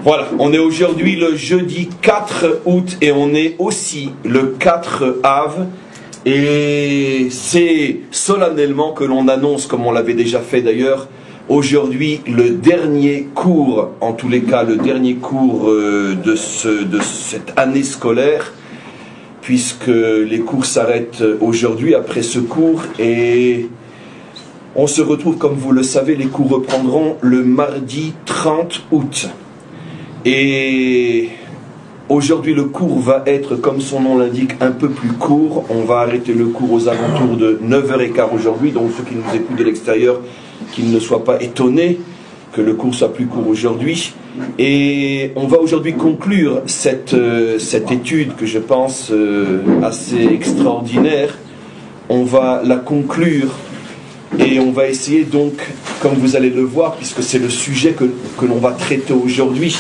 Voilà, on est aujourd'hui le jeudi 4 août et on est aussi le 4 Av. Et c'est solennellement que l'on annonce, comme on l'avait déjà fait d'ailleurs, aujourd'hui le dernier cours, en tous les cas le dernier cours de cette année scolaire, puisque les cours s'arrêtent aujourd'hui après ce cours et on se retrouve, comme vous le savez, les cours reprendront le mardi 30 août. Et aujourd'hui le cours va être, comme son nom l'indique, un peu plus court. On va arrêter le cours aux alentours de 9h15 aujourd'hui, donc ceux qui nous écoutent de l'extérieur, qu'ils ne soient pas étonnés que le cours soit plus court aujourd'hui. Et on va aujourd'hui conclure cette étude que je pense assez extraordinaire. On va la conclure et on va essayer donc, comme vous allez le voir, puisque c'est le sujet que l'on va traiter aujourd'hui,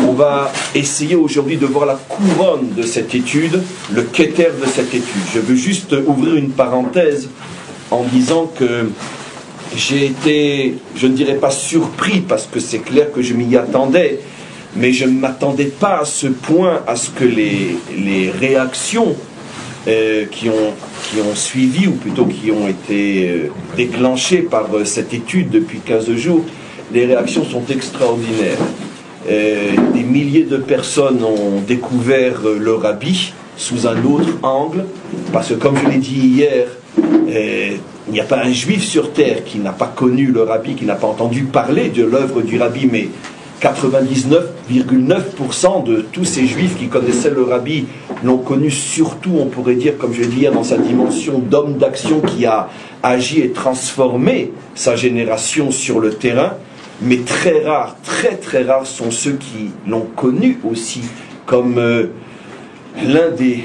on va essayer aujourd'hui de voir la couronne de cette étude, le keter de cette étude. Je veux juste ouvrir une parenthèse en disant que j'ai été, je ne dirais pas surpris, parce que c'est clair que je m'y attendais, mais je ne m'attendais pas à ce point à ce que les réactions qui ont suivi, ou plutôt qui ont été déclenchées par cette étude depuis 15 jours, les réactions sont extraordinaires. Des milliers de personnes ont découvert le rabbi sous un autre angle, parce que comme je l'ai dit hier, il n'y a pas un juif sur terre qui n'a pas connu le rabbi, qui n'a pas entendu parler de l'œuvre du rabbi, mais 99,9% de tous ces juifs qui connaissaient le rabbi l'ont connu surtout, on pourrait dire, comme je l'ai dit hier, dans sa dimension d'homme d'action qui a agi et transformé sa génération sur le terrain. Mais très rares, très très rares sont ceux qui l'ont connu aussi comme l'un des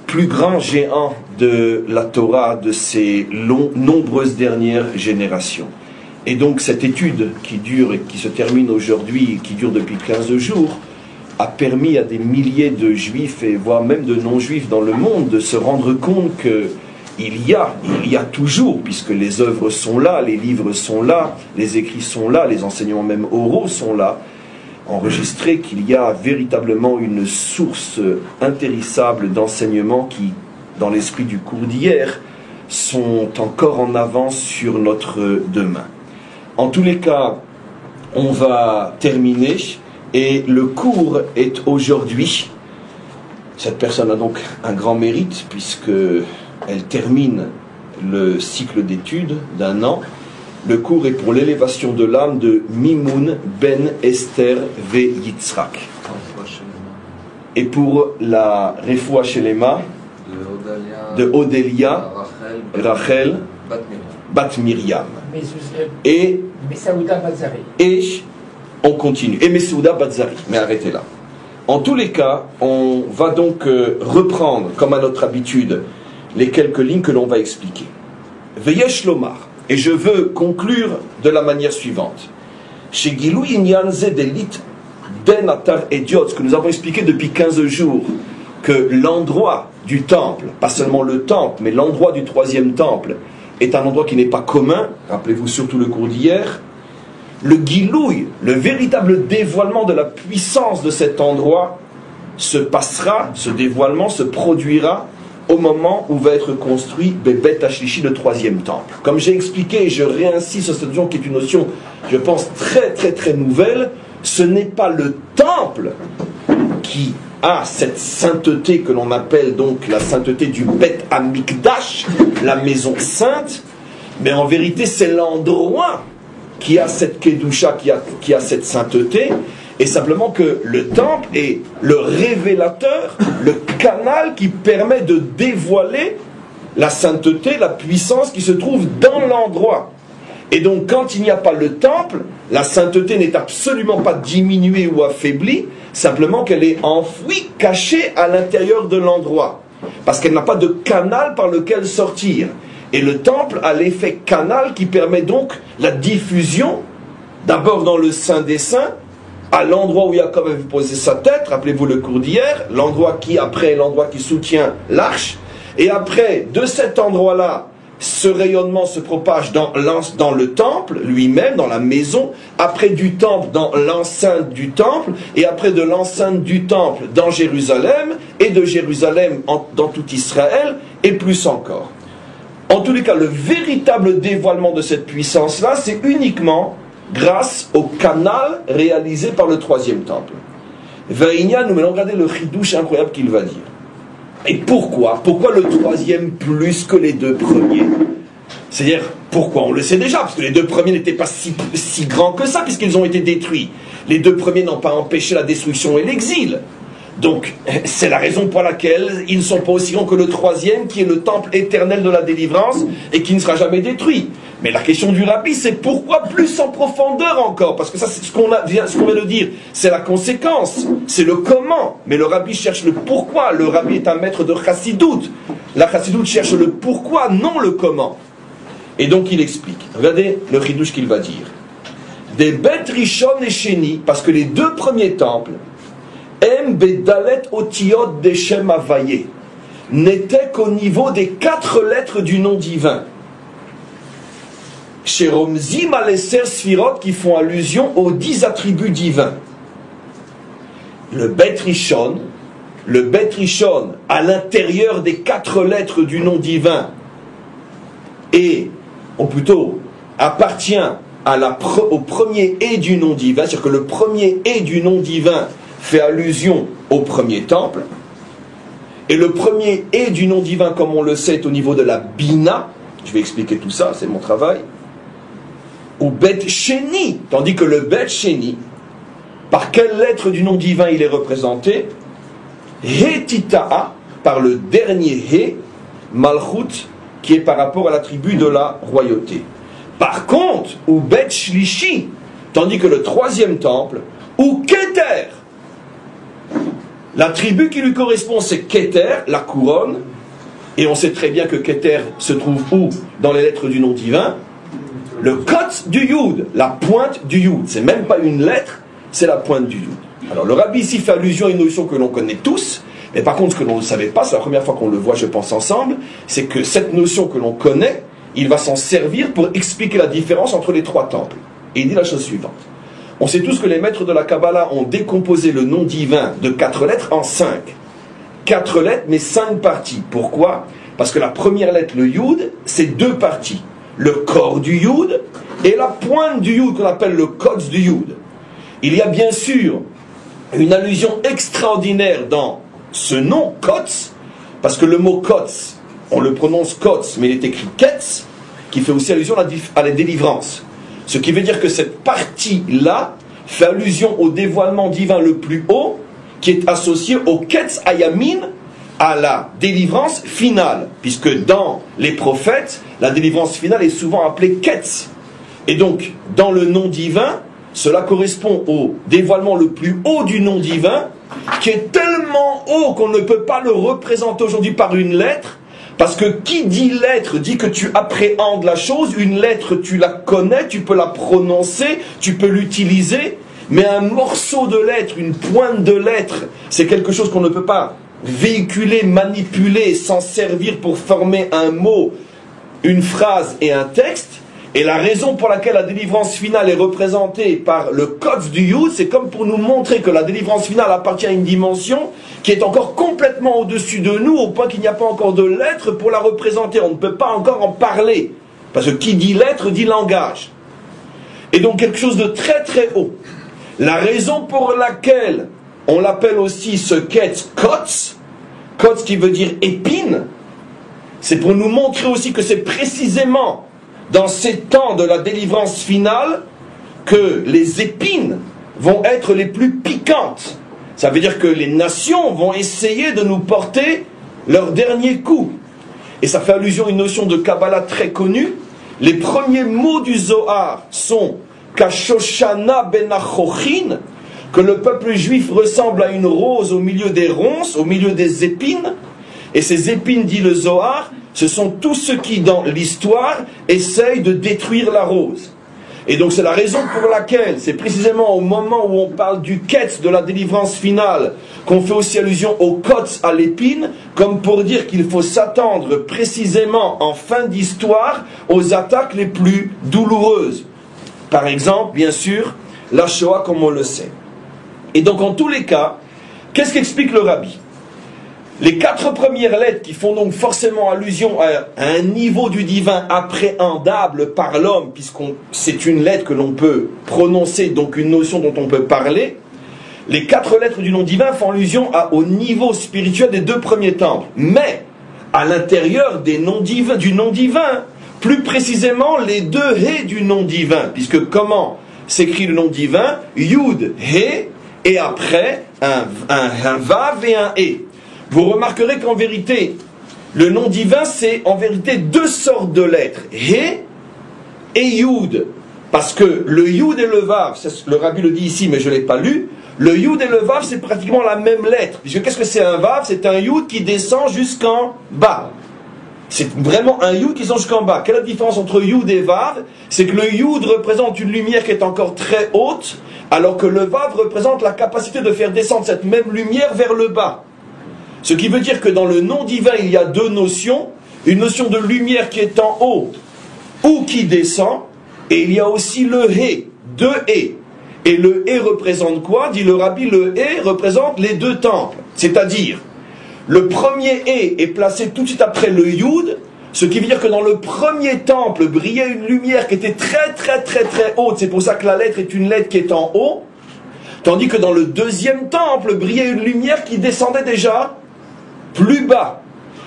plus grands géants de la Torah de ces nombreuses dernières générations. Et donc cette étude qui dure et qui se termine aujourd'hui, qui dure depuis 15 jours, a permis à des milliers de juifs et voire même de non-juifs dans le monde de se rendre compte que il y a toujours, puisque les œuvres sont là, les livres sont là, les écrits sont là, les enseignements même oraux sont là, enregistrés, qu'il y a véritablement une source intéressable d'enseignements qui, dans l'esprit du cours d'hier, sont encore en avance sur notre demain. En tous les cas, on va terminer, et le cours est aujourd'hui. Cette personne a donc un grand mérite, puisque elle termine le cycle d'études d'un an. Le cours est pour l'élévation de l'âme de Mimoun ben Esther ve Yitzhak. Et pour la Refoua Shelema de Odelia, Rachel, Bat Miriam. Et on continue. Et Mesouda Batzari. Mais arrêtez là. En tous les cas, on va donc reprendre, comme à notre habitude, les quelques lignes que l'on va expliquer. Veyesh Lomar. Et je veux conclure de la manière suivante. Chez Gilou Inyan Zedelit Ben Atar Ediot, ce que nous avons expliqué depuis 15 jours, que l'endroit du temple, pas seulement le temple, mais l'endroit du troisième temple, est un endroit qui n'est pas commun. Rappelez-vous surtout le cours d'hier. Le Gilouï, le véritable dévoilement de la puissance de cet endroit, se passera, ce dévoilement se produira au moment où va être construit Bebet Hashlishi, le troisième temple. Comme j'ai expliqué, et je réinsiste sur cette notion qui est une notion, je pense, très très très nouvelle, ce n'est pas le temple qui a cette sainteté que l'on appelle donc la sainteté du Bet Amikdash, la maison sainte, mais en vérité c'est l'endroit qui a cette Kedusha, qui a cette sainteté, et simplement que le temple est le révélateur, le canal qui permet de dévoiler la sainteté, la puissance qui se trouve dans l'endroit. Et donc quand il n'y a pas le temple, la sainteté n'est absolument pas diminuée ou affaiblie, simplement qu'elle est enfouie, cachée à l'intérieur de l'endroit, parce qu'elle n'a pas de canal par lequel sortir. Et le temple a l'effet canal qui permet donc la diffusion, d'abord dans le Saint des Saints, à l'endroit où Jacob avait posé sa tête, rappelez-vous le cours d'hier, l'endroit qui après est l'endroit qui soutient l'arche, et après, de cet endroit-là, ce rayonnement se propage dans le temple lui-même, dans la maison, après du temple dans l'enceinte du temple, et après de l'enceinte du temple dans Jérusalem, et de Jérusalem dans tout Israël, et plus encore. En tous les cas, le véritable dévoilement de cette puissance-là, c'est uniquement grâce au canal réalisé par le troisième temple. Vaïnia, nous allons regarder le chidouche incroyable qu'il va dire. Et pourquoi? Pourquoi le troisième plus que les deux premiers? C'est-à-dire, pourquoi? On le sait déjà, parce que les deux premiers n'étaient pas si grands que ça, puisqu'ils ont été détruits. Les deux premiers n'ont pas empêché la destruction et l'exil. Donc, c'est la raison pour laquelle ils ne sont pas aussi grands que le troisième, qui est le temple éternel de la délivrance, et qui ne sera jamais détruit. Mais la question du rabbi, c'est pourquoi plus en profondeur encore? Parce que ça, c'est ce qu'on vient de dire. C'est la conséquence, c'est le comment. Mais le rabbi cherche le pourquoi. Le rabbi est un maître de chassidout. La chassidout cherche le pourquoi, non le comment. Et donc il explique. Regardez le chidouche qu'il va dire. Des bêtes rishon et sheni, parce que les deux premiers temples, Em bedalet otiot deshem avaye, n'étaient qu'au niveau des 4 lettres du nom divin. Chez Romzim Alesser Sfirot, qui font allusion aux 10 attributs divins. Le Bet Rishon, à l'intérieur des 4 lettres du nom divin, ou plutôt appartient au premier et du nom divin, c'est-à-dire que le premier et du nom divin fait allusion au premier temple, et le premier et du nom divin, comme on le sait, est au niveau de la Bina. Je vais expliquer tout ça, c'est mon travail. Ou Bet Sheni, tandis que le Bet Sheni, par quelle lettre du nom divin il est représenté? Hetita'a, par le dernier He, Malchut, qui est par rapport à l'attribut de la royauté. Par contre, ou Bet Shlishi, tandis que le troisième temple, ou Keter, l'attribut qui lui correspond, c'est Keter, la couronne, et on sait très bien que Keter se trouve où? Dans les lettres du nom divin. Le kot du Yud, la pointe du Yud. C'est même pas une lettre, c'est la pointe du Yud. Alors le rabbi ici fait allusion à une notion que l'on connaît tous, mais par contre ce que l'on ne savait pas, c'est la première fois qu'on le voit, je pense, ensemble, c'est que cette notion que l'on connaît, il va s'en servir pour expliquer la différence entre les 3 temples. Et il dit la chose suivante. On sait tous que les maîtres de la Kabbalah ont décomposé le nom divin de 4 lettres en 5. 4 lettres, mais 5 parties. Pourquoi? Parce que la première lettre, le Yud, c'est 2 parties. Le corps du Yud et la pointe du Yud, qu'on appelle le Kotz du Yud. Il y a bien sûr une allusion extraordinaire dans ce nom, Kotz, parce que le mot Kotz, on le prononce Kotz, mais il est écrit Ketz, qui fait aussi allusion à la délivrance. Ce qui veut dire que cette partie-là fait allusion au dévoilement divin le plus haut, qui est associé au Ketz Ayamin, à la délivrance finale, puisque dans les prophètes, la délivrance finale est souvent appelée Ketz. Et donc, dans le nom divin, cela correspond au dévoilement le plus haut du nom divin, qui est tellement haut qu'on ne peut pas le représenter aujourd'hui par une lettre, parce que qui dit lettre dit que tu appréhendes la chose. Une lettre, tu la connais, tu peux la prononcer, tu peux l'utiliser, mais un morceau de lettre, une pointe de lettre, c'est quelque chose qu'on ne peut pas véhiculer, manipuler, s'en servir pour former un mot, une phrase et un texte. Et la raison pour laquelle la délivrance finale est représentée par le Kotz du Yud, c'est comme pour nous montrer que la délivrance finale appartient à une dimension qui est encore complètement au-dessus de nous, au point qu'il n'y a pas encore de lettres pour la représenter. On ne peut pas encore en parler, parce que qui dit lettre dit langage. Et donc quelque chose de très très haut. La raison pour laquelle on l'appelle aussi ce Ketz Kotz, Kotz qui veut dire épine, c'est pour nous montrer aussi que c'est précisément dans ces temps de la délivrance finale que les épines vont être les plus piquantes. Ça veut dire que les nations vont essayer de nous porter leur dernier coup. Et ça fait allusion à une notion de Kabbalah très connue. Les premiers mots du Zohar sont Kashoshana benachochin, que le peuple juif ressemble à une rose au milieu des ronces, au milieu des épines. Et ces épines, dit le Zohar, ce sont tous ceux qui, dans l'histoire, essayent de détruire la rose. Et donc c'est la raison pour laquelle, c'est précisément au moment où on parle du ketz, de la délivrance finale, qu'on fait aussi allusion au kotz, à l'épine, comme pour dire qu'il faut s'attendre précisément en fin d'histoire aux attaques les plus douloureuses. Par exemple, bien sûr, la Shoah comme on le sait. Et donc en tous les cas, qu'est-ce qu'explique le Rabbi? Les 4 premières lettres qui font donc forcément allusion à un niveau du divin appréhendable par l'homme, puisqu'on c'est une lettre que l'on peut prononcer, donc une notion dont on peut parler, les 4 lettres du nom divin font allusion au niveau spirituel des 2 premiers temples. Mais, à l'intérieur des noms divins, du nom divin, plus précisément les 2 hé du nom divin, puisque comment s'écrit le nom divin? Yud, hé, et après un vav et un hé. Vous remarquerez qu'en vérité, le nom divin, c'est en vérité 2 sortes de lettres, He et Yud. Parce que le Yud et le Vav, le Rabbi le dit ici, mais je ne l'ai pas lu, le Yud et le Vav, c'est pratiquement la même lettre. Puisque qu'est-ce que c'est un Vav? C'est un Yud qui descend jusqu'en bas. C'est vraiment un Yud qui descend jusqu'en bas. Quelle est la différence entre Yud et Vav? C'est que le Yud représente une lumière qui est encore très haute, alors que le Vav représente la capacité de faire descendre cette même lumière vers le bas. Ce qui veut dire que dans le nom divin, il y a 2 notions. Une notion de lumière qui est en haut ou qui descend. Et il y a aussi le Hé, 2 Hé. Et le Hé représente quoi? Dit le Rabbi, le Hé représente les 2 temples. C'est-à-dire, le premier Hé est placé tout de suite après le Yud. Ce qui veut dire que dans le premier temple brillait une lumière qui était très très très très haute. C'est pour ça que la lettre est une lettre qui est en haut. Tandis que dans le deuxième temple brillait une lumière qui descendait déjà plus bas.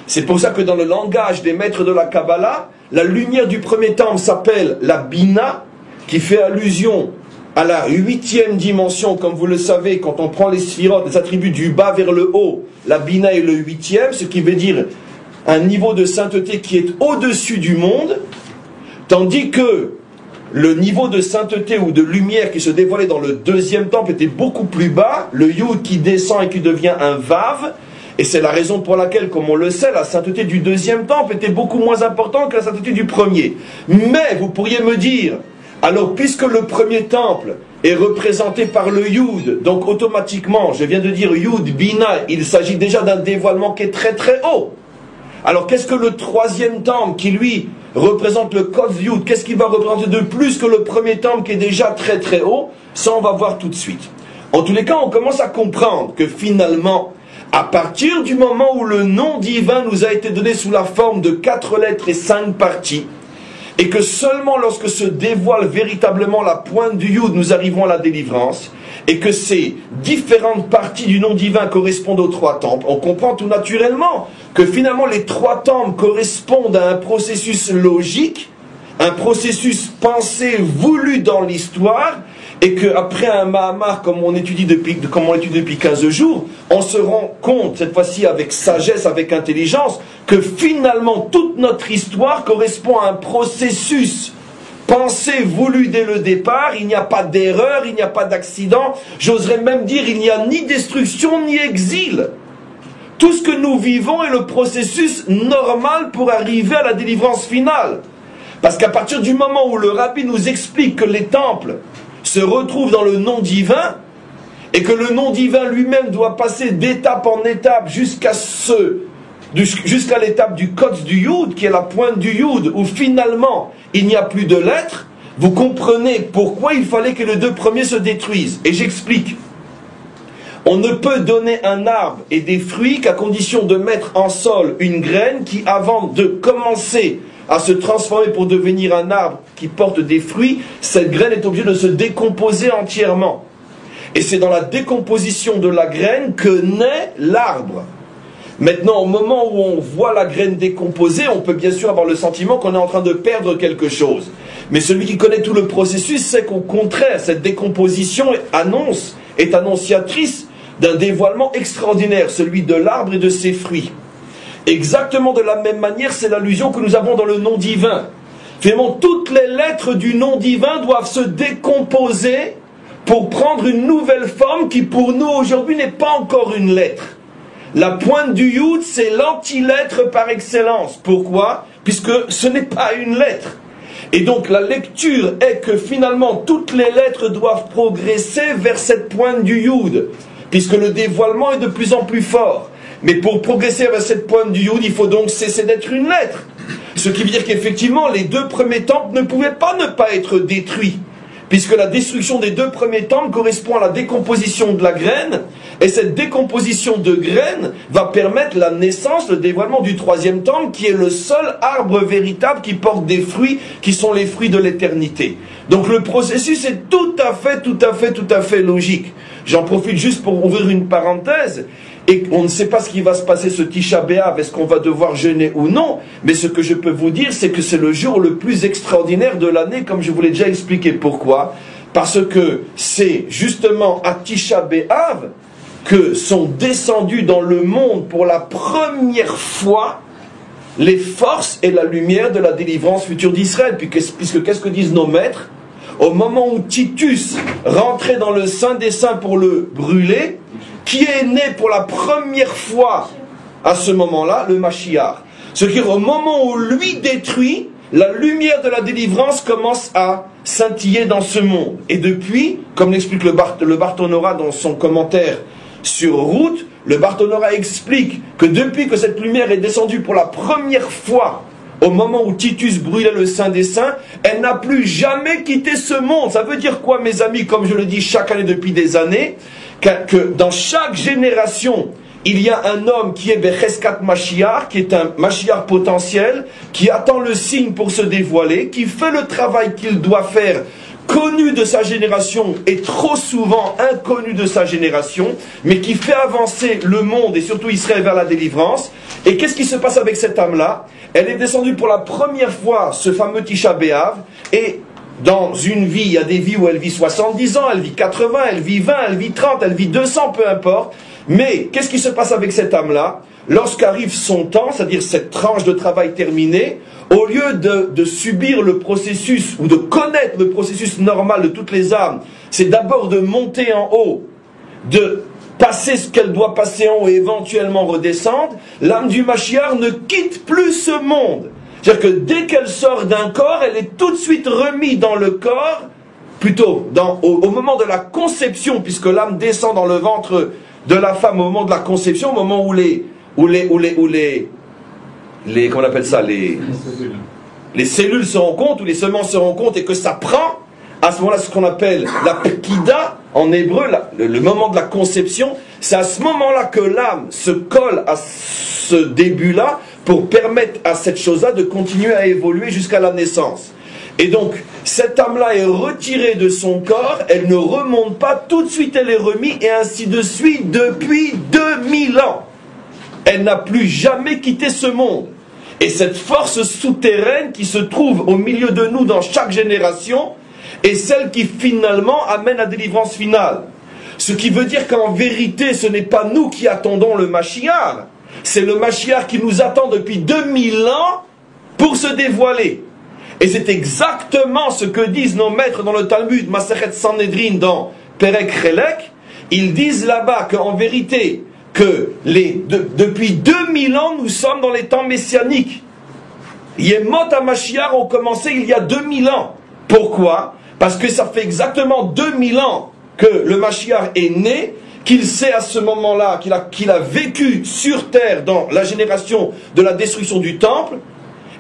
C'est pour ça que dans le langage des maîtres de la Kabbalah, la lumière du premier temple s'appelle la Bina, qui fait allusion à la 8e dimension, comme vous le savez, quand on prend les sphirotes, les attributs du bas vers le haut, la Bina est le 8e, ce qui veut dire un niveau de sainteté qui est au-dessus du monde, tandis que le niveau de sainteté ou de lumière qui se dévoilait dans le deuxième temple était beaucoup plus bas, le Yud qui descend et qui devient un Vav. Et c'est la raison pour laquelle, comme on le sait, la sainteté du deuxième temple était beaucoup moins importante que la sainteté du premier. Mais, vous pourriez me dire, alors puisque le premier temple est représenté par le Yud, donc automatiquement, je viens de dire Yud, Bina, il s'agit déjà d'un dévoilement qui est très très haut. Alors qu'est-ce que le troisième temple qui lui représente le Kotz Yud, qu'est-ce qu'il va représenter de plus que le premier temple qui est déjà très très haut? Ça on va voir tout de suite. En tous les cas, on commence à comprendre que finalement, à partir du moment où le nom divin nous a été donné sous la forme de 4 lettres et 5 parties, et que seulement lorsque se dévoile véritablement la pointe du Yud, nous arrivons à la délivrance, et que ces différentes parties du nom divin correspondent aux 3 temples, on comprend tout naturellement que finalement les 3 temples correspondent à un processus logique, un processus pensé, voulu dans l'histoire, et qu'après un Mahamar, comme on l'étudie depuis 15 jours, on se rend compte, cette fois-ci avec sagesse, avec intelligence, que finalement toute notre histoire correspond à un processus pensé, voulu dès le départ. Il n'y a pas d'erreur, il n'y a pas d'accident, j'oserais même dire il n'y a ni destruction ni exil. Tout ce que nous vivons est le processus normal pour arriver à la délivrance finale. Parce qu'à partir du moment où le Rabbi nous explique que les temples se retrouve dans le nom divin, et que le nom divin lui-même doit passer d'étape en étape jusqu'à l'étape du Kotz du Yud, qui est la pointe du Yud, où finalement il n'y a plus de lettres, vous comprenez pourquoi il fallait que les 2 premiers se détruisent. Et j'explique. On ne peut donner un arbre et des fruits qu'à condition de mettre en sol une graine qui, avant de commencer à se transformer pour devenir un arbre qui porte des fruits, cette graine est obligée de se décomposer entièrement. Et c'est dans la décomposition de la graine que naît l'arbre. Maintenant, au moment où on voit la graine décomposée, on peut bien sûr avoir le sentiment qu'on est en train de perdre quelque chose. Mais celui qui connaît tout le processus sait qu'au contraire, cette décomposition est annonciatrice d'un dévoilement extraordinaire, celui de l'arbre et de ses fruits. Exactement de la même manière, c'est l'allusion que nous avons dans le nom divin. Finalement, toutes les lettres du nom divin doivent se décomposer pour prendre une nouvelle forme qui pour nous aujourd'hui n'est pas encore une lettre. La pointe du Yud, c'est l'anti-lettre par excellence. Pourquoi? Puisque ce n'est pas une lettre. Et donc la lecture est que finalement toutes les lettres doivent progresser vers cette pointe du Yud, puisque le dévoilement est de plus en plus fort. Mais pour progresser vers cette pointe du Yud, il faut donc cesser d'être une lettre. Ce qui veut dire qu'effectivement, les 2 premiers temples ne pouvaient pas ne pas être détruits, puisque la destruction des 2 premiers temples correspond à la décomposition de la graine, et cette décomposition de graine va permettre la naissance, le dévoilement du 3e temple, qui est le seul arbre véritable qui porte des fruits, qui sont les fruits de l'éternité. Donc le processus est tout à fait logique. J'en profite juste pour ouvrir une parenthèse. Et on ne sait pas ce qui va se passer ce Tisha B'Av, est-ce qu'on va devoir jeûner ou non, mais ce que je peux vous dire, c'est que c'est le jour le plus extraordinaire de l'année, comme je vous l'ai déjà expliqué. Pourquoi? Parce que c'est justement à Tisha B'Av que sont descendus dans le monde pour la première fois les forces et la lumière de la délivrance future d'Israël. Puisque qu'est-ce que disent nos maîtres? Au moment où Titus rentrait dans le Saint des Saints pour le brûler, qui est né pour la première fois à ce moment-là? Le Mashiach. Ce qui est au moment où lui détruit, la lumière de la délivrance commence à scintiller dans ce monde. Et depuis, comme l'explique le Bartonora dans son commentaire sur Route, le Bartonora explique que depuis que cette lumière est descendue pour la première fois au moment où Titus brûlait le Saint des Saints, elle n'a plus jamais quitté ce monde. Ça veut dire quoi, mes amis? Comme je le dis chaque année depuis des années, que dans chaque génération, il y a un homme qui est Becheskat Mashiach, qui est un Mashiach potentiel, qui attend le signe pour se dévoiler, qui fait le travail qu'il doit faire, connu de sa génération et trop souvent inconnu de sa génération, mais qui fait avancer le monde et surtout Israël vers la délivrance. Et qu'est-ce qui se passe avec cette âme-là? Elle est descendue pour la première fois, ce fameux Tisha B'Av, et dans une vie, il y a des vies où elle vit 70 ans, elle vit 80, elle vit 20, elle vit 30, elle vit 200, peu importe. Mais qu'est-ce qui se passe avec cette âme-là? Lorsqu'arrive son temps, c'est-à-dire cette tranche de travail terminée, au lieu de subir le processus, ou de connaître le processus normal de toutes les âmes, c'est d'abord de monter en haut, de passer ce qu'elle doit passer en haut et éventuellement redescendre. L'âme du Mashiach ne quitte plus ce monde. C'est-à-dire que dès qu'elle sort d'un corps, elle est tout de suite remise dans le corps, plutôt au moment de la conception, puisque l'âme descend dans le ventre de la femme au moment de la conception, au moment où comment on appelle ça, les cellules se rencontrent, ou les semences se rencontrent, et que ça prend, à ce moment-là, ce qu'on appelle la pekida, en hébreu, le moment de la conception, c'est à ce moment-là que l'âme se colle à ce début-là, pour permettre à cette chose-là de continuer à évoluer jusqu'à la naissance. Et donc, cette âme-là est retirée de son corps, elle ne remonte pas, tout de suite elle est remise, et ainsi de suite depuis 2000 ans. Elle n'a plus jamais quitté ce monde. Et cette force souterraine qui se trouve au milieu de nous dans chaque génération est celle qui finalement amène la délivrance finale. Ce qui veut dire qu'en vérité, ce n'est pas nous qui attendons le Mashiach, c'est le Mashiach qui nous attend depuis 2000 ans pour se dévoiler. Et c'est exactement ce que disent nos maîtres dans le Talmud, Masechet Sanhedrin, dans Perek Chelek. Ils disent là-bas qu'en vérité, depuis 2000 ans, nous sommes dans les temps messianiques. Yemot HaMashiach ont commencé il y a 2000 ans. Pourquoi? Parce que ça fait exactement 2000 ans que le Mashiach est né, qu'il sait à ce moment-là, qu'il a vécu sur terre dans la génération de la destruction du temple,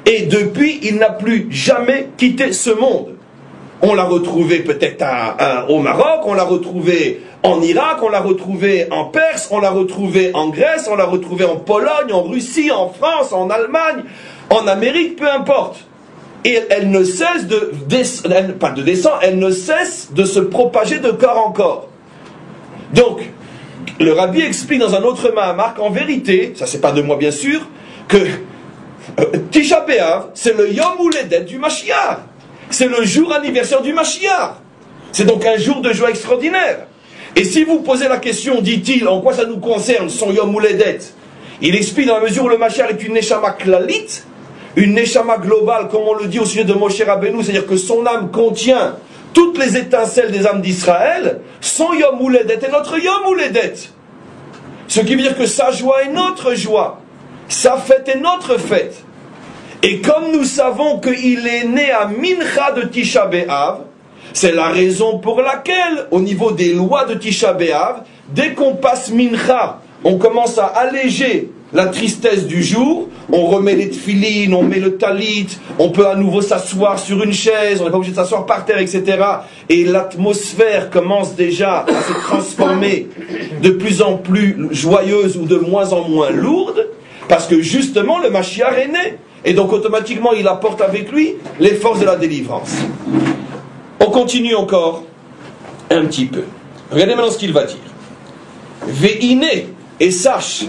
et depuis, il n'a plus jamais quitté ce monde. On l'a retrouvé peut-être au Maroc, on l'a retrouvé en Irak, on l'a retrouvé en Perse, on l'a retrouvé en Grèce, on l'a retrouvé en Pologne, en Russie, en France, en Allemagne, en Amérique, peu importe. Et elle ne cesse elle ne cesse de se propager de corps en corps. Donc, le Rabbi explique dans un autre Mahamar qu'en vérité, ça c'est pas de moi bien sûr, que Tisha B'Av, c'est le Yom Huledet du Mashiach. C'est le jour anniversaire du Mashiach. C'est donc un jour de joie extraordinaire. Et si vous posez la question, dit-il, en quoi ça nous concerne, son Yom Huledet, il explique dans la mesure où le Mashiach est une Neshama Klalit, une Neshama globale, comme on le dit au sujet de Moshe Rabbeinu, c'est-à-dire que son âme contient toutes les étincelles des âmes d'Israël, son Yom Huledet est notre Yom Huledet. Ce qui veut dire que sa joie est notre joie, sa fête est notre fête. Et comme nous savons qu'il est né à Mincha de Tisha B'Av, c'est la raison pour laquelle, au niveau des lois de Tisha B'Av, dès qu'on passe Mincha, on commence à alléger la tristesse du jour, on remet les tefilines, on met le talit, on peut à nouveau s'asseoir sur une chaise, on n'est pas obligé de s'asseoir par terre, etc. Et l'atmosphère commence déjà à se transformer de plus en plus joyeuse ou de moins en moins lourde, parce que justement le Mashiach est né. Et donc automatiquement il apporte avec lui les forces de la délivrance. On continue encore un petit peu. Regardez maintenant ce qu'il va dire. Ve'ine, et sache,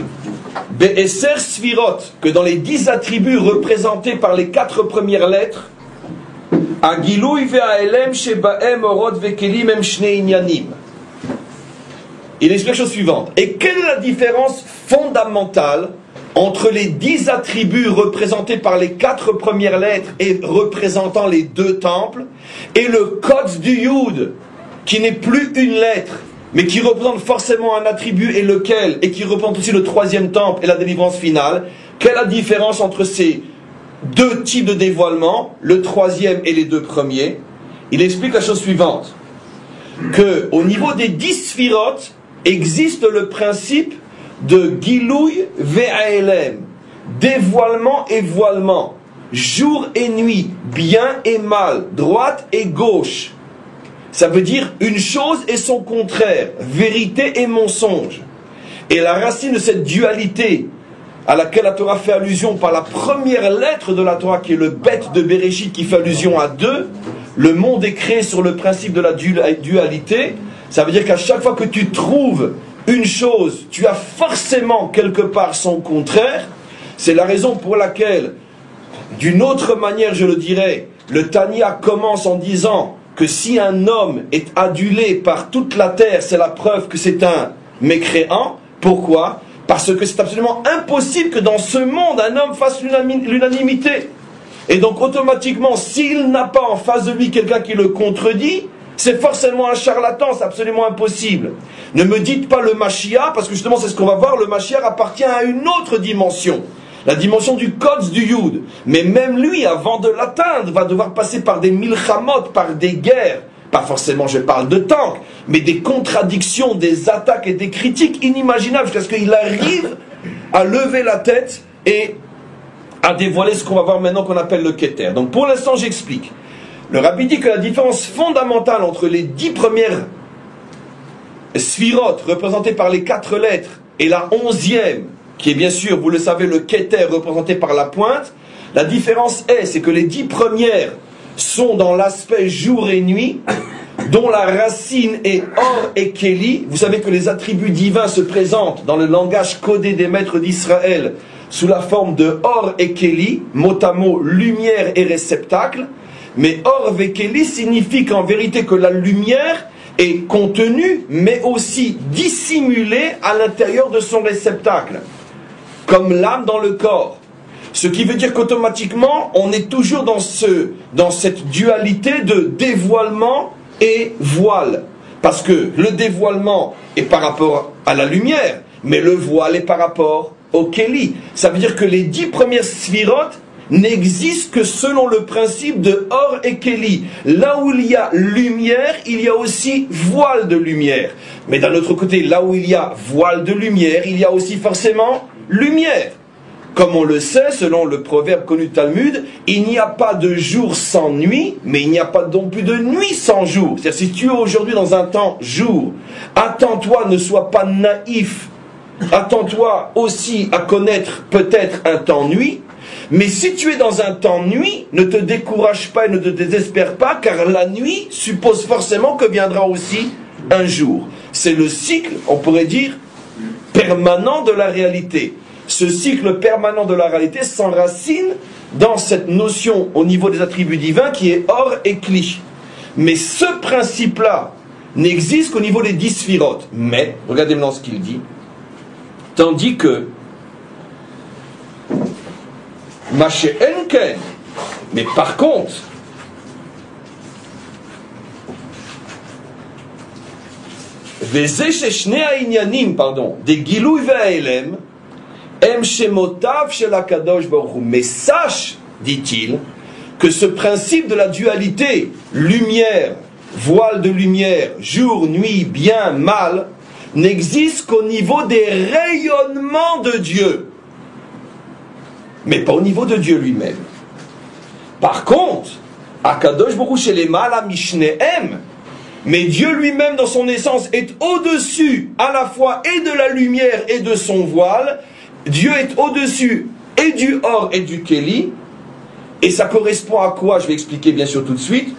Be'eser Sfirot, que dans les 10 attributs représentés par les 4 premières lettres, Agilouy ve'aelem shebaem orot ve'kelim em shnei inyanim. Il explique la chose suivante. Et quelle est la différence fondamentale entre les 10 attributs représentés par les 4 premières lettres et représentant les 2 temples, et le Kotz du Yud, qui n'est plus une lettre, mais qui représente forcément un attribut, et lequel, et qui représente aussi le 3e temple et la délivrance finale? Quelle est la différence entre ces 2 types de dévoilement, le 3e et les 2 premiers? Il explique la chose suivante, que au niveau des 10 sphirotes, existe le principe de Gilouy ve'aelem, dévoilement et voilement, jour et nuit, bien et mal, droite et gauche. Ça veut dire une chose et son contraire, vérité et mensonge. Et la racine de cette dualité à laquelle la Torah fait allusion par la première lettre de la Torah, qui est le bête de Bereshit, qui fait allusion à 2, le monde est créé sur le principe de la dualité. Ça veut dire qu'à chaque fois que tu trouves une chose, tu as forcément quelque part son contraire. C'est la raison pour laquelle, d'une autre manière je le dirais, le Tanya commence en disant que si un homme est adulé par toute la terre, c'est la preuve que c'est un mécréant. Pourquoi? Parce que c'est absolument impossible que dans ce monde un homme fasse l'unanimité. Et donc automatiquement, s'il n'a pas en face de lui quelqu'un qui le contredit, c'est forcément un charlatan, c'est absolument impossible. Ne me dites pas le Mashiach, parce que justement c'est ce qu'on va voir, le Mashiach appartient à une autre dimension. La dimension du Kotz du Yud. Mais même lui, avant de l'atteindre, va devoir passer par des milchamot, par des guerres. Pas forcément, je parle de tanks, mais des contradictions, des attaques et des critiques inimaginables, jusqu'à ce qu'il arrive à lever la tête et à dévoiler ce qu'on va voir maintenant qu'on appelle le Keter. Donc pour l'instant, j'explique. Le Rabbi dit que la différence fondamentale entre les 10 premières sphirotes représentées par les 4 lettres et la 11e, qui est bien sûr, vous le savez, le Keter représenté par la pointe, la différence c'est que les 10 premières sont dans l'aspect jour et nuit, dont la racine est Or et Kéli. Vous savez que les attributs divins se présentent dans le langage codé des maîtres d'Israël sous la forme de Or et Kéli, mot à mot, lumière et réceptacle. Mais Or et Kéli signifie qu'en vérité que la lumière est contenue, mais aussi dissimulée à l'intérieur de son réceptacle, comme l'âme dans le corps. Ce qui veut dire qu'automatiquement, on est toujours dans cette dualité de dévoilement et voile. Parce que le dévoilement est par rapport à la lumière, mais le voile est par rapport au Kéli. Ça veut dire que les 10 premières sphirotes n'existent que selon le principe de Or et Kéli. Là où il y a lumière, il y a aussi voile de lumière. Mais d'un autre côté, là où il y a voile de lumière, il y a aussi forcément lumière. Comme on le sait, selon le proverbe connu de Talmud, il n'y a pas de jour sans nuit, mais il n'y a pas non plus de nuit sans jour. C'est-à-dire, si tu es aujourd'hui dans un temps jour, attends-toi, ne sois pas naïf, attends-toi aussi à connaître peut-être un temps nuit, mais si tu es dans un temps nuit, ne te décourage pas et ne te désespère pas, car la nuit suppose forcément que viendra aussi un jour. C'est le cycle, on pourrait dire, permanent de la réalité. Ce cycle permanent de la réalité s'enracine dans cette notion au niveau des attributs divins qui est Or et Kli. Mais ce principe-là n'existe qu'au niveau des 10 sphirotes. Mais, regardez maintenant ce qu'il dit, tandis que Mashe Enken, mais par contre, des Gilouy ve'aelem, mais sache, dit-il, que ce principe de la dualité, lumière, voile de lumière, jour, nuit, bien, mal, n'existe qu'au niveau des rayonnements de Dieu, mais pas au niveau de Dieu lui-même. Par contre, Akadosh Baruch Hu Shelema la Mishnehem, mais Dieu lui-même dans son essence est au-dessus à la fois et de la lumière et de son voile. Dieu est au-dessus et du or et du keli. Et ça correspond à quoi? Je vais expliquer bien sûr tout de suite.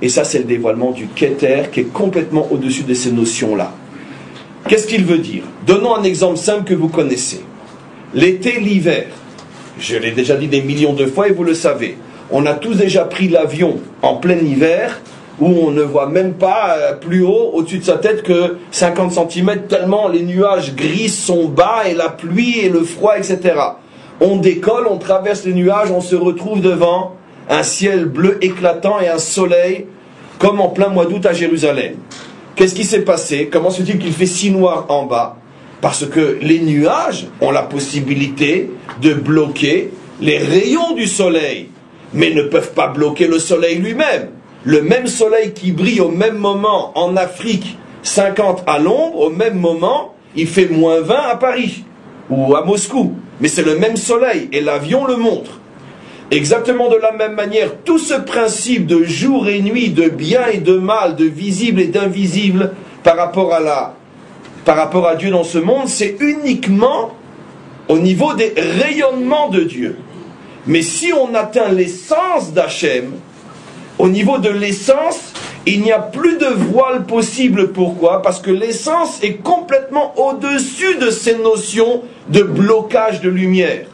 Et ça c'est le dévoilement du Keter qui est complètement au-dessus de ces notions-là. Qu'est-ce qu'il veut dire? Donnons un exemple simple que vous connaissez. L'été, l'hiver. Je l'ai déjà dit des millions de fois et vous le savez. On a tous déjà pris l'avion en plein hiver où on ne voit même pas plus haut au-dessus de sa tête que 50 cm tellement les nuages gris sont bas et la pluie et le froid, etc. On décolle, on traverse les nuages, on se retrouve devant un ciel bleu éclatant et un soleil comme en plein mois d'août à Jérusalem. Qu'est-ce qui s'est passé? Comment se fait-il qu'il fait si noir en bas? Parce que les nuages ont la possibilité de bloquer les rayons du soleil, mais ne peuvent pas bloquer le soleil lui-même. Le même soleil qui brille au même moment en Afrique, 50 à l'ombre, au même moment, il fait moins 20 à Paris ou à Moscou. Mais c'est le même soleil et l'avion le montre. Exactement de la même manière, tout ce principe de jour et nuit, de bien et de mal, de visible et d'invisible par rapport à Dieu dans ce monde, c'est uniquement au niveau des rayonnements de Dieu. Mais si on atteint l'essence d'Hachem, au niveau de l'essence, il n'y a plus de voile possible. Pourquoi? Parce que l'essence est complètement au-dessus de ces notions de blocage de lumière.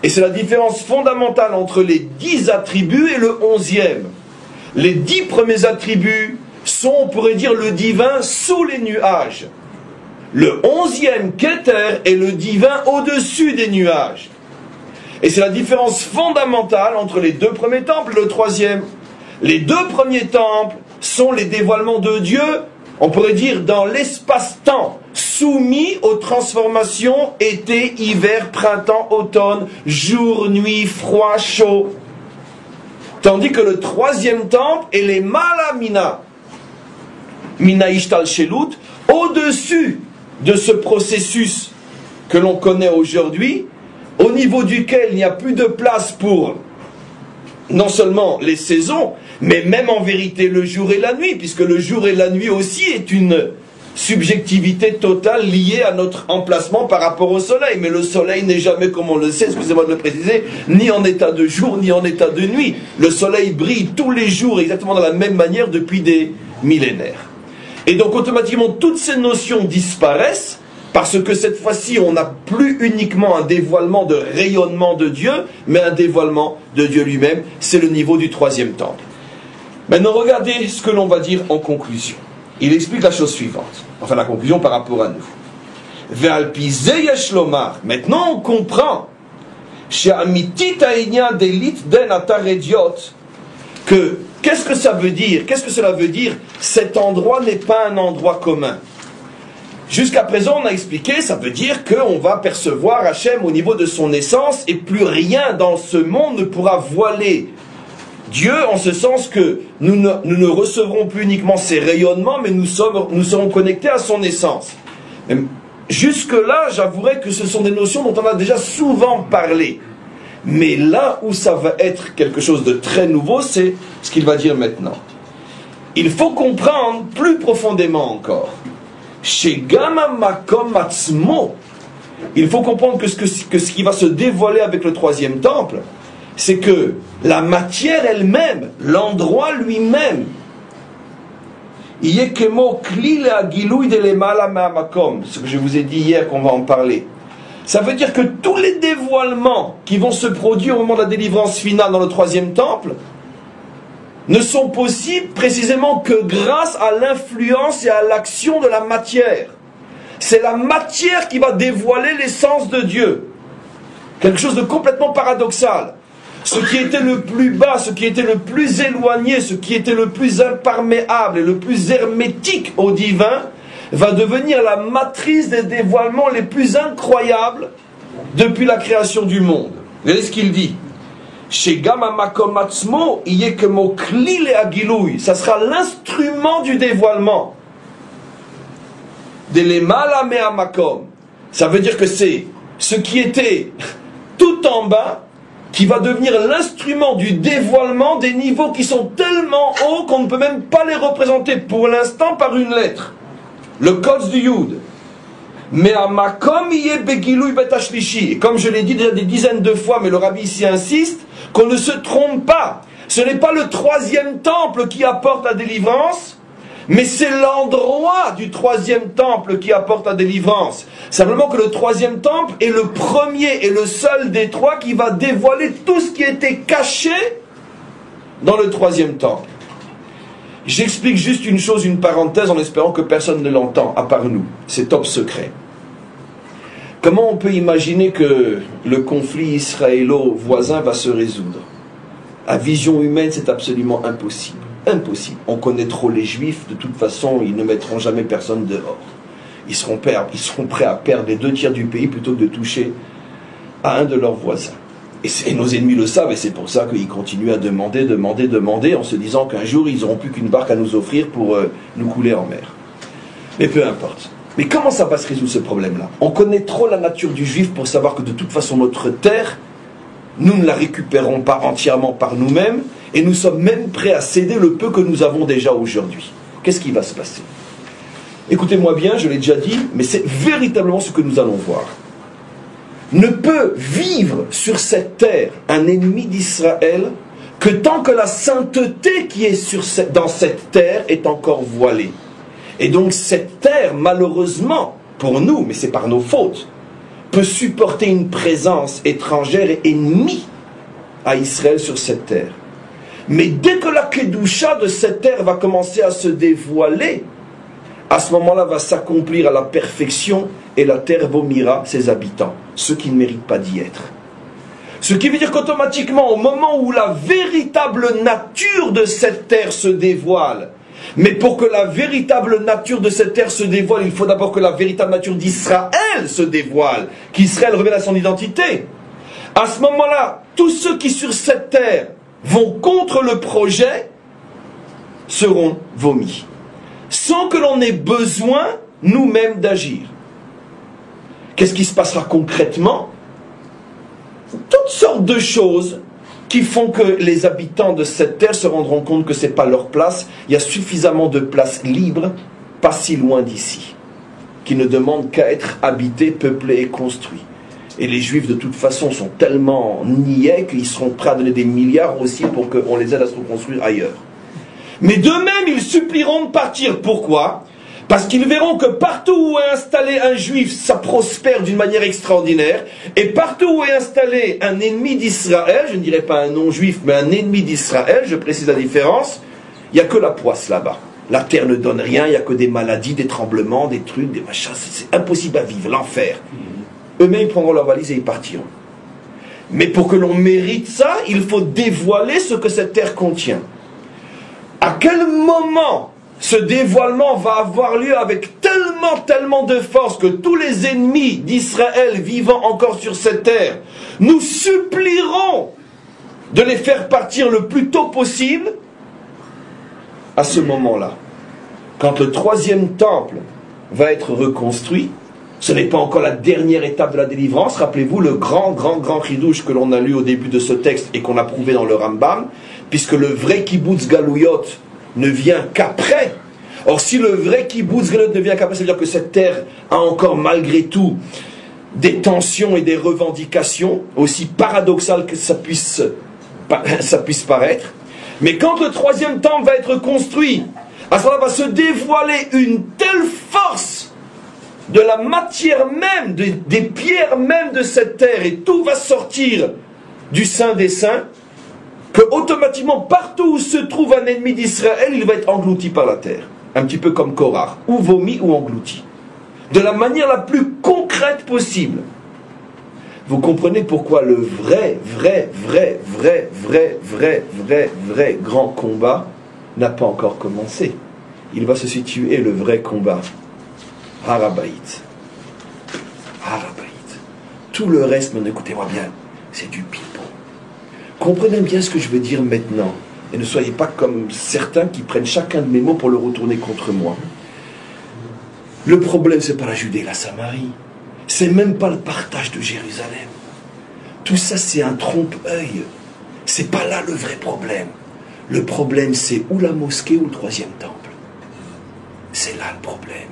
Et c'est la différence fondamentale entre les 10 attributs et le 11e. Les 10 premiers attributs sont, on pourrait dire, le divin sous les nuages. Le 11e Keter est le divin au-dessus des nuages. Et c'est la différence fondamentale entre les 2 premiers temples et le 3e. Les 2 premiers temples sont les dévoilements de Dieu, on pourrait dire dans l'espace-temps, soumis aux transformations été, hiver, printemps, automne, jour, nuit, froid, chaud. Tandis que le 3e temple est les Malamina, Mina Ishtal Shelut, au-dessus de ce processus que l'on connaît aujourd'hui, au niveau duquel il n'y a plus de place pour non seulement les saisons, mais même en vérité le jour et la nuit, puisque le jour et la nuit aussi est une subjectivité totale liée à notre emplacement par rapport au soleil. Mais le soleil n'est jamais, comme on le sait, excusez-moi de le préciser, ni en état de jour, ni en état de nuit. Le soleil brille tous les jours exactement de la même manière depuis des millénaires. Et donc automatiquement toutes ces notions disparaissent, parce que cette fois-ci on n'a plus uniquement un dévoilement de rayonnement de Dieu, mais un dévoilement de Dieu lui-même. C'est le niveau du 3e temple. Maintenant regardez ce que l'on va dire en conclusion. Il explique la chose suivante, enfin la conclusion par rapport à nous. Maintenant on comprend que qu'est-ce que ça veut dire? Qu'est-ce que cela veut dire? Cet endroit n'est pas un endroit commun. Jusqu'à présent, on a expliqué, ça veut dire qu'on va percevoir Hachem au niveau de son essence et plus rien dans ce monde ne pourra voiler Dieu, en ce sens que nous ne recevrons plus uniquement ses rayonnements, mais nous serons connectés à son essence. Jusque-là, j'avouerai que ce sont des notions dont on a déjà souvent parlé. Mais là où ça va être quelque chose de très nouveau, c'est ce qu'il va dire maintenant. Il faut comprendre plus profondément encore. Chez Gama Makom Atzmo, il faut comprendre que ce qui va se dévoiler avec le 3e temple, c'est que la matière elle-même, l'endroit lui-même, ce que je vous ai dit hier qu'on va en parler, ça veut dire que tous les dévoilements qui vont se produire au moment de la délivrance finale dans le 3e temple ne sont possibles précisément que grâce à l'influence et à l'action de la matière. C'est la matière qui va dévoiler l'essence de Dieu. Quelque chose de complètement paradoxal. Ce qui était le plus bas, ce qui était le plus éloigné, ce qui était le plus imperméable et le plus hermétique au divin, va devenir la matrice des dévoilements les plus incroyables depuis la création du monde. Vous voyez ce qu'il dit? Chez Gama Makom Atzmo, Yekemo Klile Agilouy, ça sera l'instrument du dévoilement. De l'Emala Mea Makom, ça veut dire que c'est ce qui était tout en bas qui va devenir l'instrument du dévoilement des niveaux qui sont tellement hauts qu'on ne peut même pas les représenter pour l'instant par une lettre. Le code du Yud. Mais à Makom Yé Begilouy Betashlishi. Et comme je l'ai dit déjà des dizaines de fois, mais le rabbi ici insiste, qu'on ne se trompe pas. Ce n'est pas le troisième temple qui apporte la délivrance, mais c'est l'endroit du troisième temple qui apporte la délivrance. Simplement que le troisième temple est le premier et le seul des trois qui va dévoiler tout ce qui était caché dans le troisième temple. J'explique juste une chose, une parenthèse, en espérant que personne ne l'entend, à part nous. C'est top secret. Comment on peut imaginer que le conflit israélo-voisin va se résoudre? À vision humaine, c'est absolument impossible. Impossible. On connaît trop les Juifs, de toute façon, ils ne mettront jamais personne dehors. Ils seront prêts à perdre les 2 tiers du pays plutôt que de toucher à un de leurs voisins. Et nos ennemis le savent, et c'est pour ça qu'ils continuent à demander, en se disant qu'un jour, ils n'auront plus qu'une barque à nous offrir pour nous couler en mer. Mais peu importe. Mais comment ça va se résoudre ce problème-là? On connaît trop la nature du Juif pour savoir que de toute façon, notre terre, nous ne la récupérons pas entièrement par nous-mêmes, et nous sommes même prêts à céder le peu que nous avons déjà aujourd'hui. Qu'est-ce qui va se passer? Écoutez-moi bien, je l'ai déjà dit, mais c'est véritablement ce que nous allons voir. Ne peut vivre sur cette terre un ennemi d'Israël que tant que la sainteté qui est dans cette terre est encore voilée. Et donc cette terre, malheureusement, pour nous, mais c'est par nos fautes, peut supporter une présence étrangère et ennemie à Israël sur cette terre. Mais dès que la Kedusha de cette terre va commencer à se dévoiler, à ce moment-là va s'accomplir à la perfection et la terre vomira ses habitants, ceux qui ne méritent pas d'y être. Ce qui veut dire qu'automatiquement, au moment où la véritable nature de cette terre se dévoile, mais pour que la véritable nature de cette terre se dévoile, il faut d'abord que la véritable nature d'Israël se dévoile, qu'Israël revienne à son identité. À ce moment-là, tous ceux qui sur cette terre vont contre le projet seront vomis, sans que l'on ait besoin nous-mêmes d'agir. Qu'est-ce qui se passera concrètement? Toutes sortes de choses qui font que les habitants de cette terre se rendront compte que ce n'est pas leur place. Il y a suffisamment de places libres, pas si loin d'ici, qui ne demandent qu'à être habités, peuplés et construits. Et les Juifs, de toute façon, sont tellement niais qu'ils seront prêts à donner des milliards aussi pour qu'on les aide à se reconstruire ailleurs. Mais d'eux-mêmes, ils supplieront de partir. Pourquoi? Parce qu'ils verront que partout où est installé un Juif, ça prospère d'une manière extraordinaire. Et partout où est installé un ennemi d'Israël, je ne dirais pas un non-Juif, mais un ennemi d'Israël, je précise la différence, il n'y a que la poisse là-bas. La terre ne donne rien, il n'y a que des maladies, des tremblements, des trucs, des machins. C'est impossible à vivre, l'enfer. Eux-mêmes, ils prendront leur valise et ils partiront. Mais pour que l'on mérite ça, il faut dévoiler ce que cette terre contient. À quel moment ce dévoilement va avoir lieu avec tellement de force que tous les ennemis d'Israël vivant encore sur cette terre, nous supplierons de les faire partir le plus tôt possible? À ce moment-là, quand le troisième temple va être reconstruit, ce n'est pas encore la dernière étape de la délivrance. Rappelez-vous le grand chidouche que l'on a lu au début de ce texte et qu'on a prouvé dans le Rambam, puisque le vrai kibbutz galouyot ne vient qu'après. Or, si le vrai kibbutz galouyot ne vient qu'après, ça veut dire que cette terre a encore malgré tout des tensions et des revendications, aussi paradoxales que ça puisse paraître. Mais quand le troisième temple va être construit, à ce moment-là va se dévoiler une telle force de la matière même, des pierres même de cette terre, et tout va sortir du Saint des Saints, que automatiquement, partout où se trouve un ennemi d'Israël, il va être englouti par la terre. Un petit peu comme Korah, ou vomi ou englouti. De la manière la plus concrète possible. Vous comprenez pourquoi le vrai grand combat n'a pas encore commencé. Il va se situer, le vrai combat, Harabaït. Harabaït. Tout le reste, mais écoutez-moi bien, c'est du pipeau. Comprenez bien ce que je veux dire maintenant. Et ne soyez pas comme certains qui prennent chacun de mes mots pour le retourner contre moi. Le problème, c'est pas la Judée et la Samarie. C'est même pas le partage de Jérusalem. Tout ça, c'est un trompe-œil. C'est pas là le vrai problème. Le problème, c'est ou la mosquée ou le troisième temple. C'est là le problème.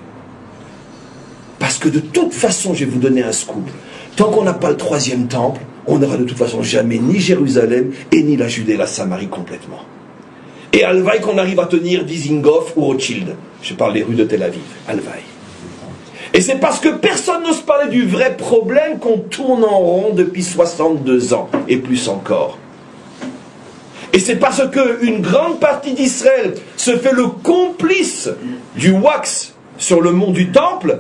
Parce que de toute façon, je vais vous donner un scoop. Tant qu'on n'a pas le troisième temple, on n'aura de toute façon jamais ni Jérusalem et ni la Judée et la Samarie complètement. Et Alvaï qu'on arrive à tenir Dizengoff ou Rothschild. Je parle des rues de Tel Aviv. Alvaï. Et c'est parce que personne n'ose parler du vrai problème qu'on tourne en rond depuis 62 ans et plus encore. Et c'est parce qu'une grande partie d'Israël se fait le complice du wax sur le mont du Temple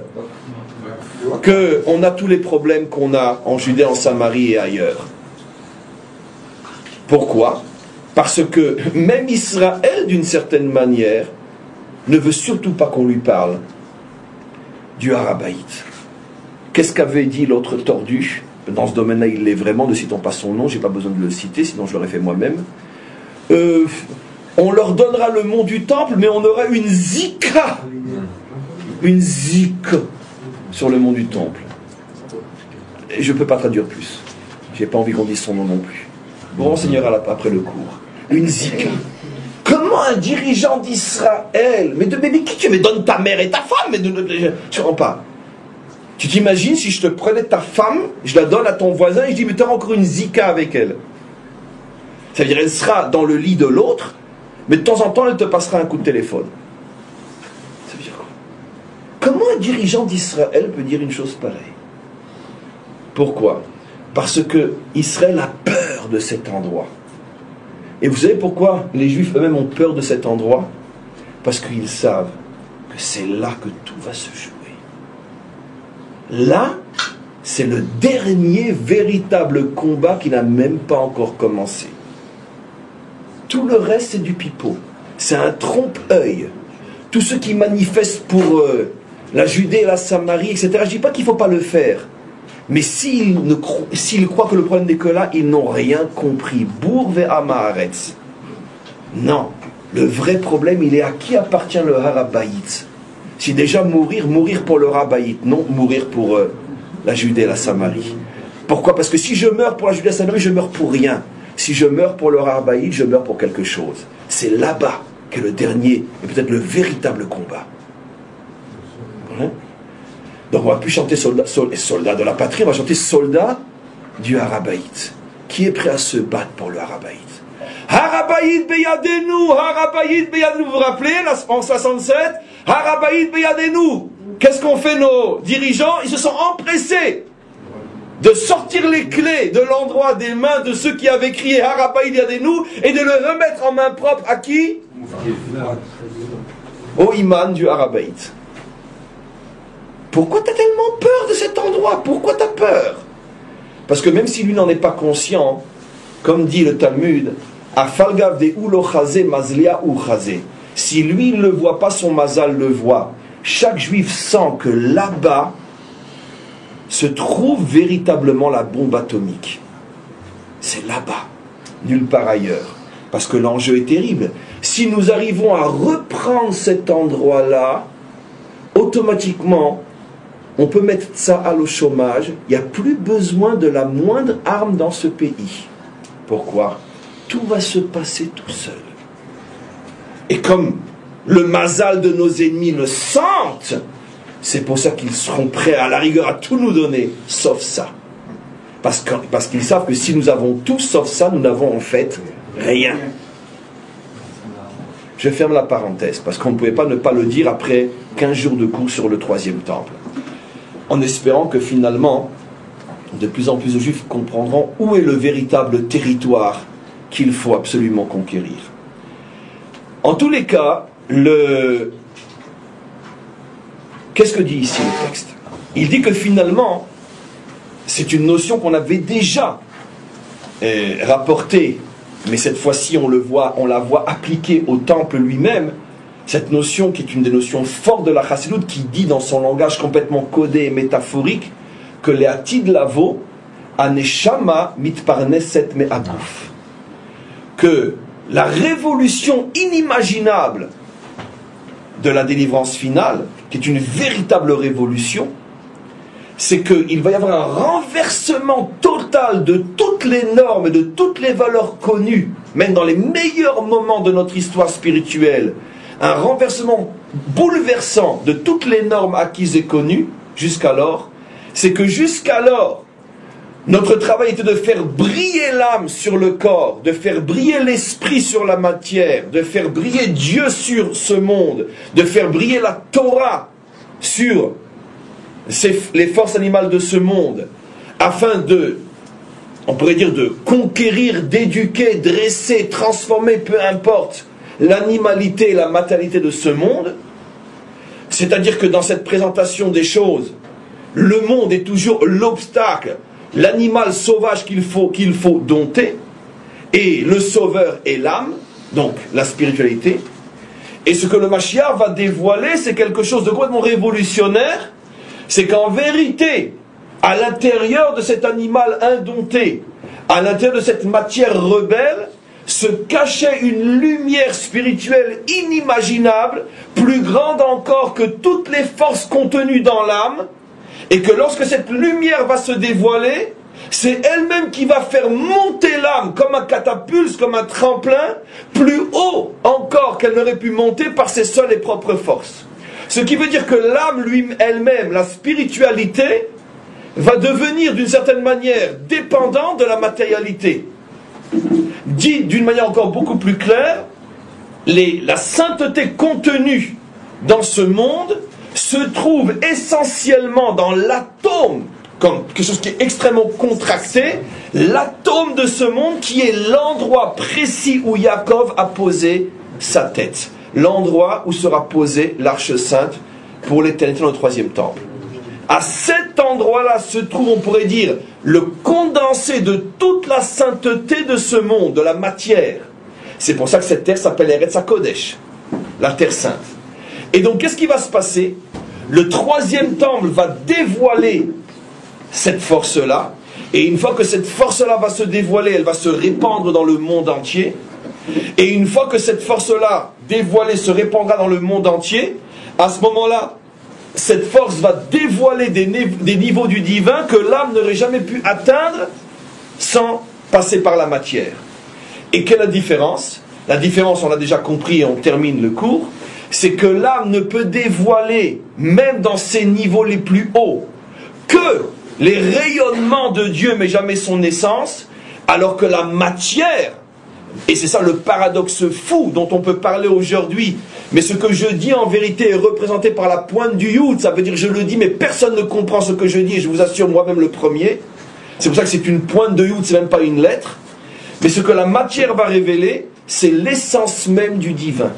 qu'on a tous les problèmes qu'on a en Judée, en Samarie et ailleurs. Pourquoi? Parce que même Israël, d'une certaine manière, ne veut surtout pas qu'on lui parle du Harabaït. Qu'est-ce qu'avait dit l'autre tordu? Dans ce domaine-là, il l'est vraiment, ne citons pas son nom, je n'ai pas besoin de le citer, sinon je l'aurais fait moi-même. On leur donnera le mont du temple, mais on aura une zika. Une zika sur le mont du temple. Et je ne peux pas traduire plus. Je n'ai pas envie qu'on dise son nom non plus. Vous renseignerez après le cours. Une zika. Comment un dirigeant d'Israël, mais qui tu me donnes ta mère et ta femme, je ne comprends pas. Tu t'imagines si je te prenais ta femme, je la donne à ton voisin et je dis mais tu as encore une zika avec elle. Ça veut dire elle sera dans le lit de l'autre, mais de temps en temps elle te passera un coup de téléphone. Ça veut dire quoi? Comment un dirigeant d'Israël peut dire une chose pareille? Pourquoi? Parce que Israël a peur de cet endroit. Et vous savez pourquoi les Juifs eux-mêmes ont peur de cet endroit? Parce qu'ils savent que c'est là que tout va se jouer. Là, c'est le dernier véritable combat qui n'a même pas encore commencé. Tout le reste, c'est du pipeau. C'est un trompe-œil. Tous ceux qui manifestent pour la Judée et la Samarie, etc., je ne dis pas qu'il ne faut pas le faire. Mais s'ils croient que le problème n'est que là, ils n'ont rien compris. Bour ve'amaretz. Non. Le vrai problème, il est à qui appartient le Harabaït. Si déjà mourir pour le Harabaït, non mourir pour la Judée et la Samarie. Pourquoi? Parce que si je meurs pour la Judée et la Samarie, je meurs pour rien. Si je meurs pour le Harabaït, je meurs pour quelque chose. C'est là-bas qu'est le dernier et peut-être le véritable combat. Hein? Donc on ne va plus chanter soldat de la patrie, on va chanter soldat du Harabaït. Qui est prêt à se battre pour le Harabaït? Harabaït beyadenu, Harabaït beyadenu. Vous vous rappelez, en 67, Harabaït beyadenu. Qu'est-ce qu'ont fait nos dirigeants? Ils se sont empressés de sortir les clés de l'endroit des mains de ceux qui avaient crié Harabaït beyadenu et de le remettre en main propre à qui? Au imam du Harabaït. Pourquoi tu as tellement peur de cet endroit? Pourquoi tu as peur? Parce que même si lui n'en est pas conscient, comme dit le Talmud, Afalgav de ulo chazé mazlia ou chazé. Si lui ne le voit pas, son mazal le voit. Chaque juif sent que là-bas se trouve véritablement la bombe atomique. C'est là-bas, nulle part ailleurs. Parce que l'enjeu est terrible. Si nous arrivons à reprendre cet endroit-là, automatiquement, on peut mettre ça au chômage. Il n'y a plus besoin de la moindre arme dans ce pays. Pourquoi? Tout va se passer tout seul. Et comme le mazal de nos ennemis le sentent, c'est pour ça qu'ils seront prêts à la rigueur à tout nous donner, sauf ça. Parce qu'ils savent que si nous avons tout sauf ça, nous n'avons en fait rien. Je ferme la parenthèse, parce qu'on ne pouvait pas ne pas le dire après 15 jours de cours sur le troisième temple. En espérant que finalement, de plus en plus de Juifs comprendront où est le véritable territoire qu'il faut absolument conquérir. En tous les cas, qu'est-ce que dit ici le texte? Il dit que finalement, c'est une notion qu'on avait déjà rapportée, mais cette fois-ci on la voit appliquée au temple lui-même, cette notion qui est une des notions fortes de la Chassidut, qui dit dans son langage complètement codé et métaphorique que les atid lavo aneshama mitparneset me'aguf, que la révolution inimaginable de la délivrance finale, qui est une véritable révolution, c'est qu'il va y avoir un renversement total de toutes les normes, de toutes les valeurs connues, même dans les meilleurs moments de notre histoire spirituelle, un renversement bouleversant de toutes les normes acquises et connues jusqu'alors. C'est que jusqu'alors, notre travail était de faire briller l'âme sur le corps, de faire briller l'esprit sur la matière, de faire briller Dieu sur ce monde, de faire briller la Torah sur les forces animales de ce monde, afin de, on pourrait dire, de conquérir, d'éduquer, dresser, transformer, peu importe, l'animalité et la matérialité de ce monde. C'est-à-dire que dans cette présentation des choses, le monde est toujours l'obstacle, l'animal sauvage qu'il faut dompter, et le sauveur est l'âme, donc la spiritualité. Et ce que le Mashiach va dévoiler, c'est quelque chose de complètement révolutionnaire. C'est qu'en vérité, à l'intérieur de cet animal indompté, à l'intérieur de cette matière rebelle, se cachait une lumière spirituelle inimaginable, plus grande encore que toutes les forces contenues dans l'âme, et que lorsque cette lumière va se dévoiler, c'est elle-même qui va faire monter l'âme comme un catapulte, comme un tremplin, plus haut encore qu'elle n'aurait pu monter par ses seules et propres forces. Ce qui veut dire que l'âme elle-même, la spiritualité, va devenir d'une certaine manière dépendante de la matérialité. Dit d'une manière encore beaucoup plus claire, la sainteté contenue dans ce monde se trouve essentiellement dans l'atome, comme quelque chose qui est extrêmement contracté, l'atome de ce monde qui est l'endroit précis où Yaakov a posé sa tête. L'endroit où sera posée l'arche sainte pour l'éternité dans le troisième temple. À cet endroit-là se trouve, on pourrait dire, le condensé de toute la sainteté de ce monde, de la matière. C'est pour ça que cette terre s'appelle Eretz HaKodesh, la terre sainte. Et donc, qu'est-ce qui va se passer? Le troisième temple va dévoiler cette force-là, et une fois que cette force-là va se dévoiler, elle va se répandre dans le monde entier. Et une fois que cette force-là dévoilée se répandra dans le monde entier, à ce moment-là, cette force va dévoiler des niveaux du divin que l'âme n'aurait jamais pu atteindre sans passer par la matière. Et quelle est la différence? La différence, on l'a déjà compris et on termine le cours, c'est que l'âme ne peut dévoiler, même dans ses niveaux les plus hauts, que les rayonnements de Dieu, mais jamais son essence, alors que la matière, et c'est ça le paradoxe fou dont on peut parler aujourd'hui, mais ce que je dis en vérité est représenté par la pointe du Yud, ça veut dire je le dis mais personne ne comprend ce que je dis, et je vous assure moi-même le premier, c'est pour ça que c'est une pointe de Yud, c'est même pas une lettre, mais ce que la matière va révéler, c'est l'essence même du divin.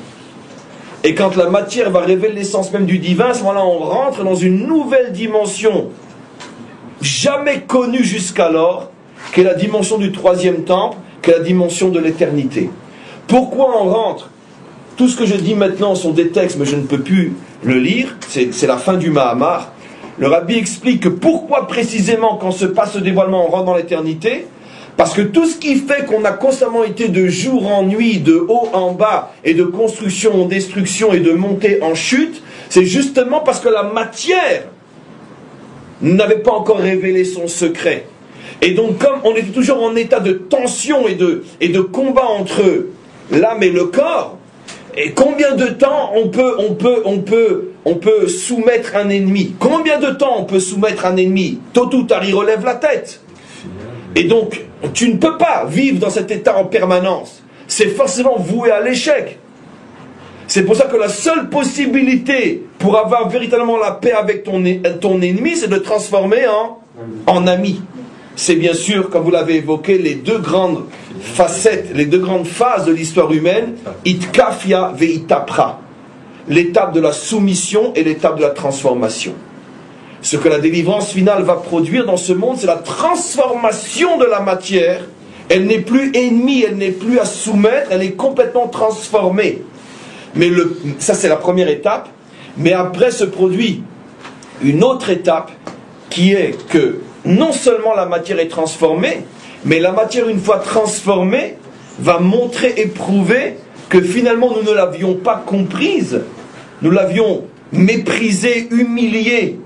Et quand la matière va révéler l'essence même du divin, à ce moment-là on rentre dans une nouvelle dimension, jamais connue jusqu'alors, qui est la dimension du troisième temple, qui est la dimension de l'éternité. Pourquoi on rentre? Tout ce que je dis maintenant sont des textes, mais je ne peux plus le lire, c'est la fin du Mahamar. Le Rabbi explique que pourquoi précisément quand se passe ce dévoilement on rentre dans l'éternité, parce que tout ce qui fait qu'on a constamment été de jour en nuit, de haut en bas, et de construction en destruction et de montée en chute, c'est justement parce que la matière n'avait pas encore révélé son secret. Et donc comme on était toujours en état de tension et de combat entre l'âme et le corps, et combien de temps on peut soumettre un ennemi? Combien de temps on peut soumettre un ennemi? Tôt ou tard, il relève la tête. Et donc, tu ne peux pas vivre dans cet état en permanence. C'est forcément voué à l'échec. C'est pour ça que la seule possibilité pour avoir véritablement la paix avec ton ennemi, c'est de transformer en ami. C'est bien sûr, comme vous l'avez évoqué, les deux grandes facettes, les deux grandes phases de l'histoire humaine, itkafia veitapra, l'étape de la soumission et l'étape de la transformation. Ce que la délivrance finale va produire dans ce monde, c'est la transformation de la matière. Elle n'est plus ennemie, elle n'est plus à soumettre, elle est complètement transformée. Mais ça, c'est la première étape. Mais après se produit une autre étape qui est que non seulement la matière est transformée, mais la matière, une fois transformée, va montrer et prouver que finalement nous ne l'avions pas comprise, nous l'avions méprisée, humiliée,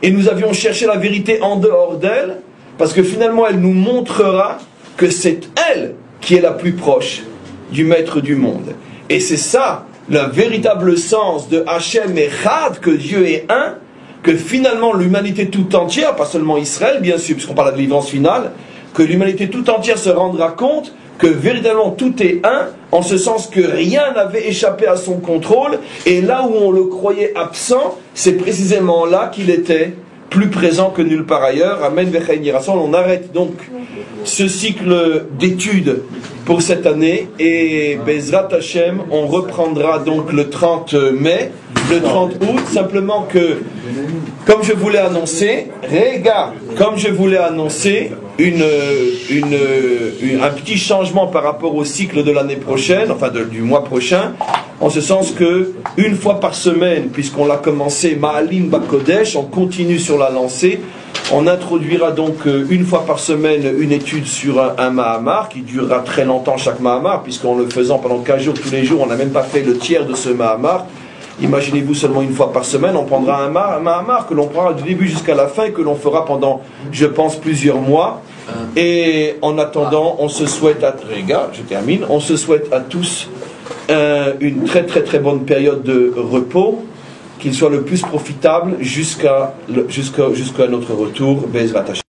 et nous avions cherché la vérité en dehors d'elle, parce que finalement elle nous montrera que c'est elle qui est la plus proche du maître du monde. Et c'est ça, le véritable sens de Hachem Echad, que Dieu est un, que finalement l'humanité tout entière, pas seulement Israël bien sûr, puisqu'on parle de la délivrance finale, que l'humanité tout entière se rendra compte que véritablement tout est un, en ce sens que rien n'avait échappé à son contrôle, et là où on le croyait absent, c'est précisément là qu'il était plus présent que nulle part ailleurs. Amen, Vechaim Yirason. On arrête donc ce cycle d'études pour cette année, et Bezrat Hashem, on reprendra donc le 30 mai, le 30 août, simplement que, comme je voulais annoncer, un petit changement par rapport au cycle de l'année prochaine, enfin du mois prochain, en ce sens que, une fois par semaine, puisqu'on l'a commencé, Ma'alim Bakodesh, on continue sur la lancée. On introduira donc une fois par semaine une étude sur un Mahamar qui durera très longtemps chaque Mahamar, puisqu'en le faisant pendant 15 jours tous les jours, on n'a même pas fait le tiers de ce Mahamar. Imaginez-vous seulement une fois par semaine, on prendra un Mahamar que l'on prendra du début jusqu'à la fin et que l'on fera pendant, je pense, plusieurs mois. Et en attendant, on se souhaite on se souhaite à tous une très très très bonne période de repos, qu'il soit le plus profitable jusqu'à notre retour. Bezrat Hashem.